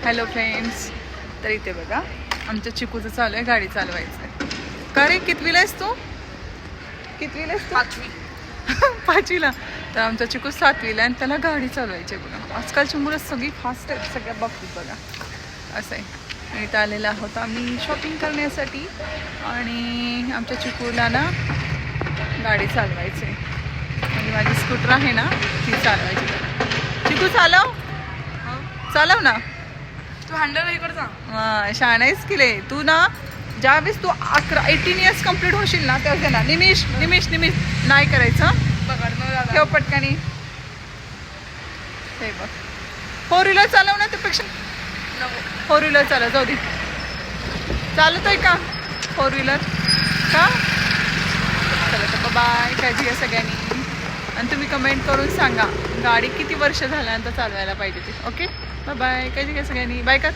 Hello friends, तर इथे बघा आमच्या चिकूचं चालू आहे गाडी चालवायचं. का रे, कितवीला आहेस तू? कितवीला आहेस तू? 5वी. 5वीला. तर आमचा चिकू 7वीला आणि त्याला गाडी चालवायची आहे बघा. आजकालची मुलं सगळी फास्ट आहेत सगळ्या बाबतीत बघा. असं आहे. इथं आलेला आहोत आम्ही शॉपिंग करण्यासाठी आणि आमच्या चिकूला ना गाडी चालवायची आहे. म्हणजे माझी स्कूटर आहे ना ती चालवायची बघा. चिकू चालव, चालव ना. तू हँडल इकडे जा. शाळा आहेस की रे तू ना. ज्यावेळेस तू 18 इयर्स कंप्लीट होशील ना तेव्हा ना निमिष निमिष निमिष नाही करायचं. बघा न ठेव पटकनी. ते बघ 4 व्हीलर चालव ना, त्यापेक्षा नको. 4 व्हीलर चालव. जाऊ दे. चालतोय का 4 व्हीलर का? चला तर बाय. काळजी घ्या सगळ्यांनी आणि तुम्ही कमेंट करून सांगा गाडी किती वर्ष झाल्यानंतर चालवायला पाहिजे ते. Okay bye bye. काळजी घ्या सगळ्यांनी. बाय कर.